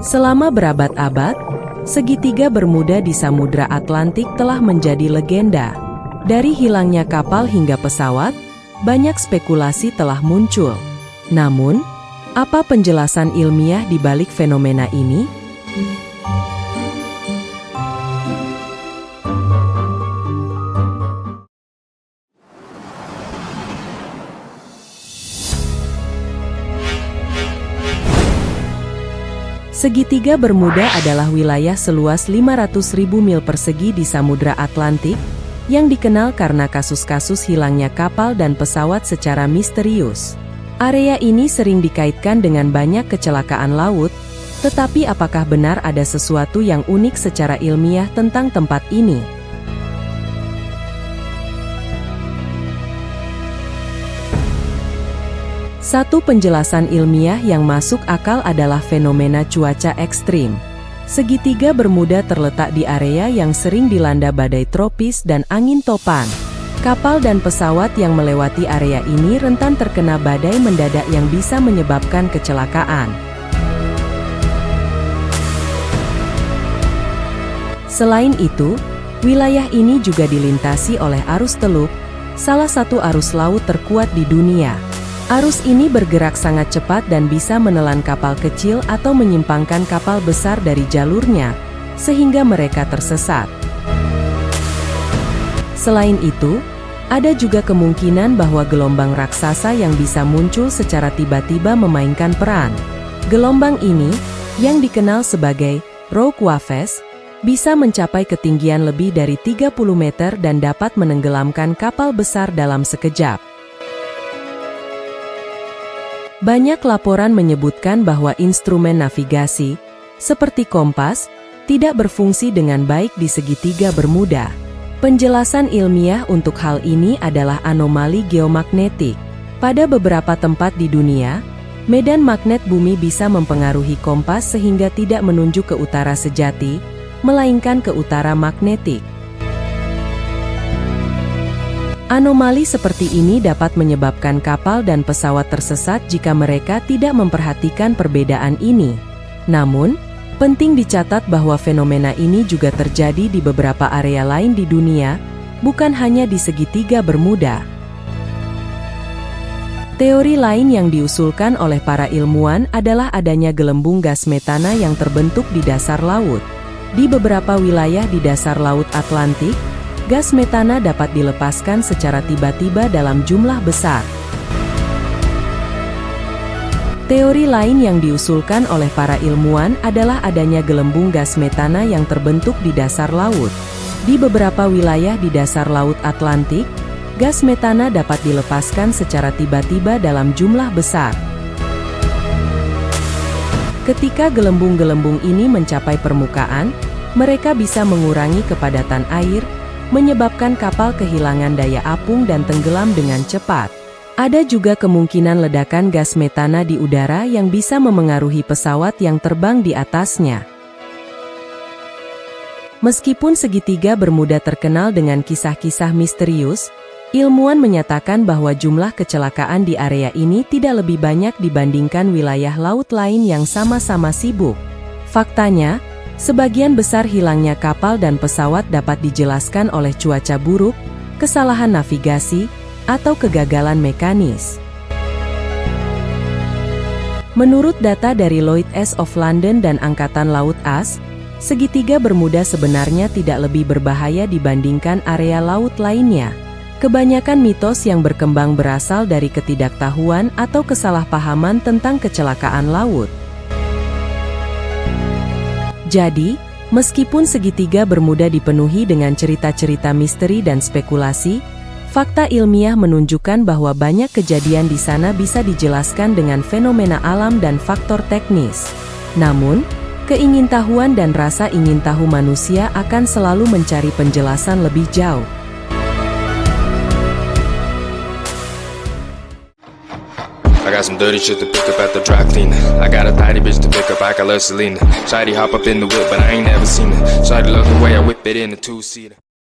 Selama berabad-abad, segitiga Bermuda di Samudra Atlantik telah menjadi legenda. Dari hilangnya kapal hingga pesawat, banyak spekulasi telah muncul. Namun, apa penjelasan ilmiah di balik fenomena ini? Segitiga Bermuda adalah wilayah seluas 500.000 mil persegi di Samudra Atlantik, yang dikenal karena kasus-kasus hilangnya kapal dan pesawat secara misterius. Area ini sering dikaitkan dengan banyak kecelakaan laut, tetapi apakah benar ada sesuatu yang unik secara ilmiah tentang tempat ini? Satu penjelasan ilmiah yang masuk akal adalah fenomena cuaca ekstrim. Segitiga Bermuda terletak di area yang sering dilanda badai tropis dan angin topan. Kapal dan pesawat yang melewati area ini rentan terkena badai mendadak yang bisa menyebabkan kecelakaan. Selain itu, wilayah ini juga dilintasi oleh arus teluk, salah satu arus laut terkuat di dunia. Arus ini bergerak sangat cepat dan bisa menelan kapal kecil atau menyimpangkan kapal besar dari jalurnya, sehingga mereka tersesat. Selain itu, ada juga kemungkinan bahwa gelombang raksasa yang bisa muncul secara tiba-tiba memainkan peran. Gelombang ini, yang dikenal sebagai rogue waves, bisa mencapai ketinggian lebih dari 30 meter dan dapat menenggelamkan kapal besar dalam sekejap. Banyak laporan menyebutkan bahwa instrumen navigasi, seperti kompas, tidak berfungsi dengan baik di segitiga Bermuda. Penjelasan ilmiah untuk hal ini adalah anomali geomagnetik. Pada beberapa tempat di dunia, medan magnet bumi bisa mempengaruhi kompas sehingga tidak menunjuk ke utara sejati, melainkan ke utara magnetik. Anomali seperti ini dapat menyebabkan kapal dan pesawat tersesat jika mereka tidak memperhatikan perbedaan ini. Namun, penting dicatat bahwa fenomena ini juga terjadi di beberapa area lain di dunia, bukan hanya di segitiga Bermuda. Teori lain yang diusulkan oleh para ilmuwan adalah adanya gelembung gas metana yang terbentuk di dasar laut. Di beberapa wilayah di dasar Laut Atlantik, gas metana dapat dilepaskan secara tiba-tiba dalam jumlah besar. Teori lain yang diusulkan oleh para ilmuwan adalah adanya gelembung gas metana yang terbentuk di dasar laut. Di beberapa wilayah di dasar Laut Atlantik, gas metana dapat dilepaskan secara tiba-tiba dalam jumlah besar. Ketika gelembung-gelembung ini mencapai permukaan, mereka bisa mengurangi kepadatan air, menyebabkan kapal kehilangan daya apung dan tenggelam dengan cepat. Ada juga kemungkinan ledakan gas metana di udara yang bisa memengaruhi pesawat yang terbang di atasnya. Meskipun segitiga Bermuda terkenal dengan kisah-kisah misterius, ilmuwan menyatakan bahwa jumlah kecelakaan di area ini tidak lebih banyak dibandingkan wilayah laut lain yang sama-sama sibuk. Faktanya, sebagian besar hilangnya kapal dan pesawat dapat dijelaskan oleh cuaca buruk, kesalahan navigasi, atau kegagalan mekanis. Menurut data dari Lloyd's of London dan Angkatan Laut AS, segitiga Bermuda sebenarnya tidak lebih berbahaya dibandingkan area laut lainnya. Kebanyakan mitos yang berkembang berasal dari ketidaktahuan atau kesalahpahaman tentang kecelakaan laut. Jadi, meskipun segitiga Bermuda dipenuhi dengan cerita-cerita misteri dan spekulasi, fakta ilmiah menunjukkan bahwa banyak kejadian di sana bisa dijelaskan dengan fenomena alam dan faktor teknis. Namun, keingintahuan dan rasa ingin tahu manusia akan selalu mencari penjelasan lebih jauh. I got some dirty shit to pick up at the dry cleaner. I got a tidy bitch to pick up, I got love Selena. Shawty hop up in the whip, but I ain't never seen her. Shawty love the way I whip it in a two-seater.